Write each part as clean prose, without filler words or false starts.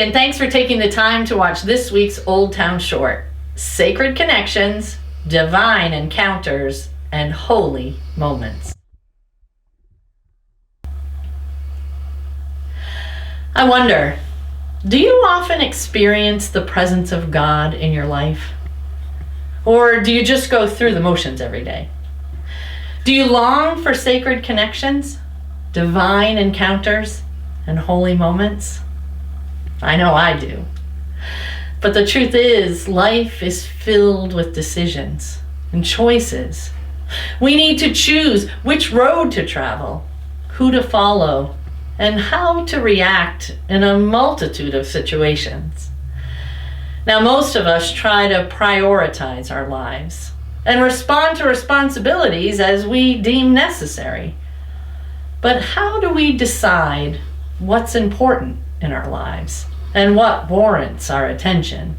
Hey, and thanks for taking the time to watch this week's Oldtown short. Sacred connections, divine encounters, and holy moments. I wonder, do you often experience the presence of God in your life? Or do you just go through the motions every day? Do you long for sacred connections, divine encounters, and holy moments? I know I do. But the truth is, life is filled with decisions and choices. We need to choose which road to travel, who to follow, and how to react in a multitude of situations. Now, most of us try to prioritize our lives and respond to responsibilities as we deem necessary. But how do we decide what's important in our lives and what warrants our attention?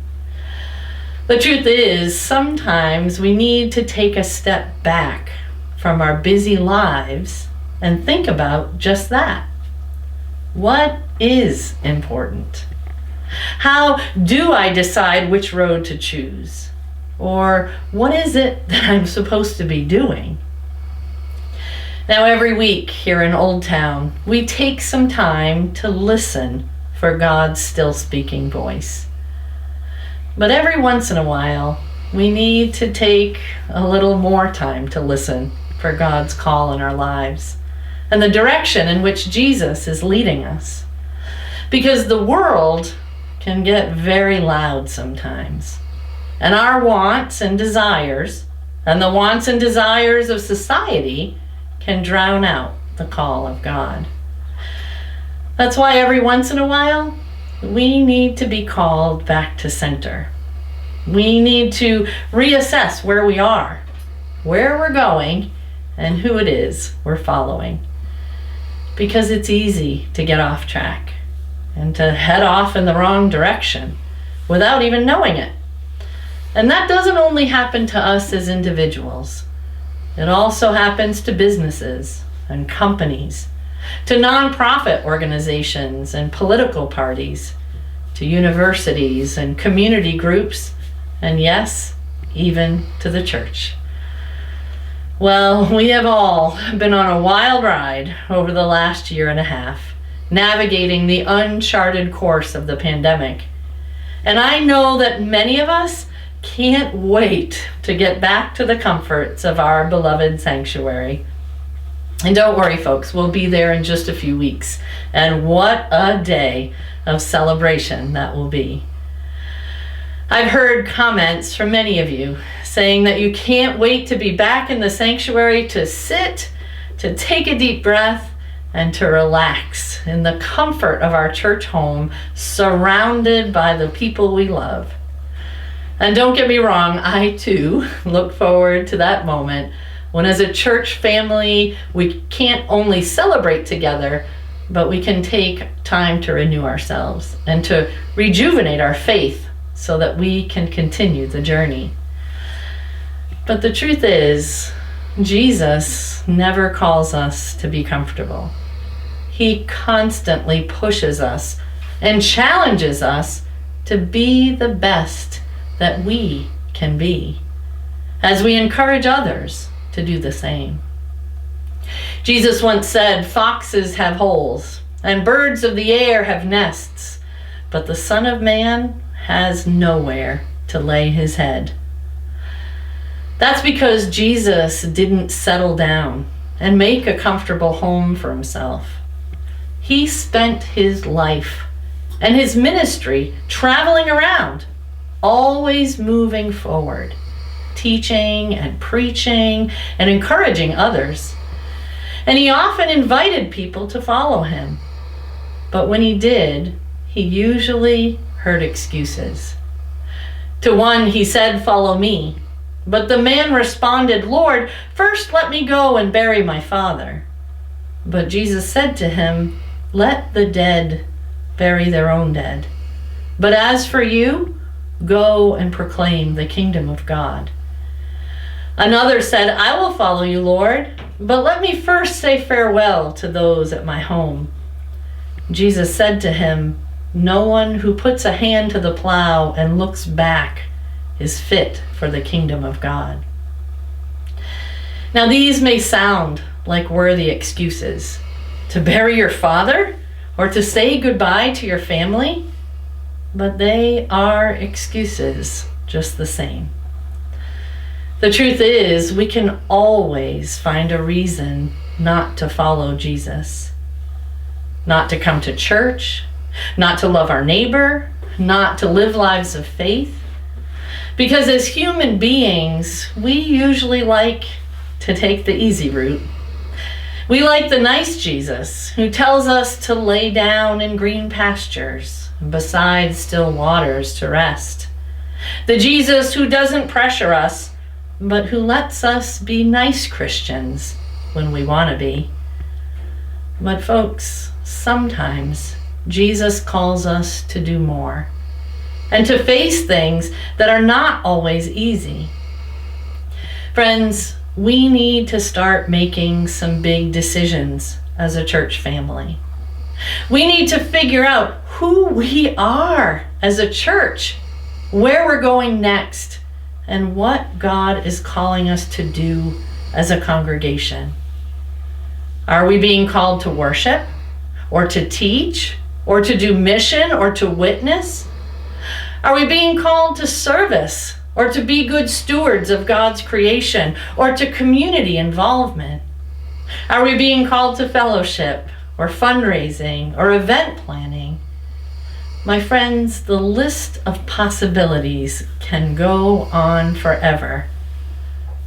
The truth is, sometimes we need to take a step back from our busy lives and think about just that. What is important? How do I decide which road to choose? Or what is it that I'm supposed to be doing? Now, every week here in Oldtown, we take some time to listen for God's still speaking voice. But every once in a while, we need to take a little more time to listen for God's call in our lives and the direction in which Jesus is leading us. Because the world can get very loud sometimes, and our wants and desires, and the wants and desires of society, can drown out the call of God. That's why every once in a while, we need to be called back to center. We need to reassess where we are, where we're going, and who it is we're following. Because it's easy to get off track and to head off in the wrong direction without even knowing it. And that doesn't only happen to us as individuals. It also happens to businesses and companies, to nonprofit organizations and political parties, to universities and community groups, and yes, even to the church. Well, we have all been on a wild ride over the last year and a half, navigating the uncharted course of the pandemic. And I know that many of us can't wait to get back to the comforts of our beloved sanctuary. And don't worry, folks, we'll be there in just a few weeks. And what a day of celebration that will be. I've heard comments from many of you saying that you can't wait to be back in the sanctuary to sit, to take a deep breath, and to relax in the comfort of our church home, surrounded by the people we love. And don't get me wrong, I too look forward to that moment when, as a church family, we can't only celebrate together, but we can take time to renew ourselves and to rejuvenate our faith so that we can continue the journey. But the truth is, Jesus never calls us to be comfortable. He constantly pushes us and challenges us to be the best that we can be, as we encourage others to do the same. Jesus once said, "Foxes have holes, and birds of the air have nests, but the Son of Man has nowhere to lay his head." That's because Jesus didn't settle down and make a comfortable home for himself. He spent his life and his ministry traveling around, always moving forward, teaching and preaching and encouraging others. And he often invited people to follow him. But when he did, he usually heard excuses. To one, he said, "Follow me." But the man responded, "Lord, first let me go and bury my father." But Jesus said to him, "Let the dead bury their own dead. But as for you, go and proclaim the kingdom of God." Another said, "I will follow you, Lord, but let me first say farewell to those at my home." Jesus said to him, No one who puts a hand to the plow and looks back is fit for the kingdom of God. Now, these may sound like worthy excuses. To bury your father or to say goodbye to your family, but they are excuses just the same. The truth is, we can always find a reason not to follow Jesus, not to come to church, not to love our neighbor, not to live lives of faith. Because as human beings, we usually like to take the easy route. We like the nice Jesus who tells us to lay down in green pastures and beside still waters to rest. The Jesus who doesn't pressure us, but who lets us be nice Christians when we want to be. But folks, sometimes Jesus calls us to do more and to face things that are not always easy. Friends, we need to start making some big decisions as a church family. We need to figure out who we are as a church, where we're going next, and what God is calling us to do as a congregation. Are we being called to worship, or to teach, or to do mission, or to witness? Are we being called to service, or to be good stewards of God's creation, or to community involvement? Are we being called to fellowship, or fundraising, or event planning? My friends, the list of possibilities can go on forever,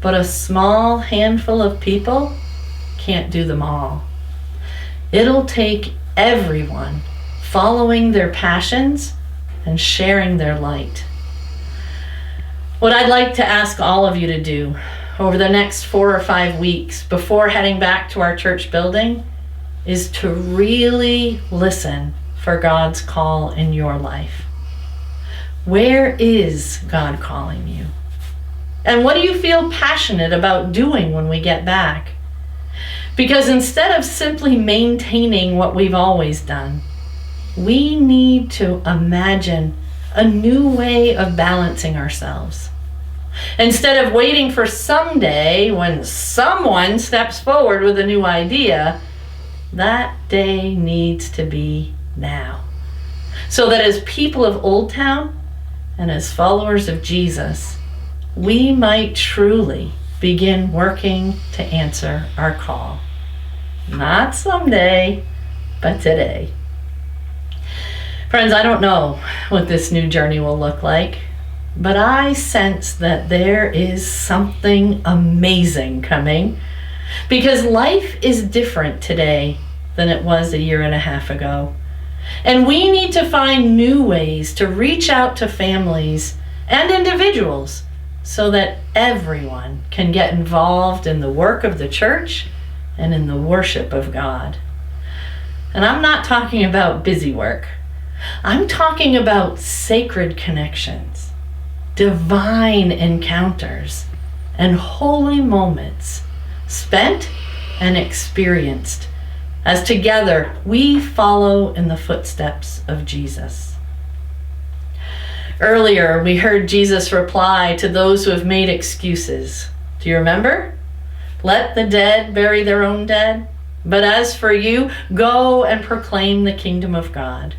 but a small handful of people can't do them all. It'll take everyone following their passions and sharing their light. What I'd like to ask all of you to do over the next 4 or 5 weeks before heading back to our church building is to really listen for God's call in your life. Where is God calling you? And what do you feel passionate about doing when we get back? Because instead of simply maintaining what we've always done, we need to imagine a new way of balancing ourselves. Instead of waiting for someday when someone steps forward with a new idea, that day needs to be now. So that as people of Oldtown and as followers of Jesus, we might truly begin working to answer our call. Not someday, but today. Friends, I don't know what this new journey will look like, but I sense that there is something amazing coming, because life is different today than it was a year and a half ago. And we need to find new ways to reach out to families and individuals so that everyone can get involved in the work of the church and in the worship of God. And I'm not talking about busy work. I'm talking about sacred connections, divine encounters, and holy moments spent and experienced as together we follow in the footsteps of Jesus. Earlier, we heard Jesus reply to those who have made excuses. Do you remember? Let the dead bury their own dead. But as for you, go and proclaim the kingdom of God.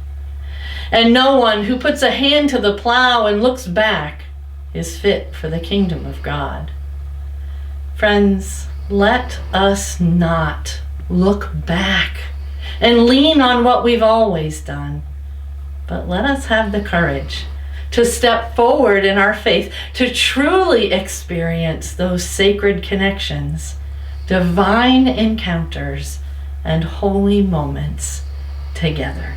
And no one who puts a hand to the plow and looks back is fit for the kingdom of God. Friends, let us not look back and lean on what we've always done, but let us have the courage to step forward in our faith, to truly experience those sacred connections, divine encounters, and holy moments together.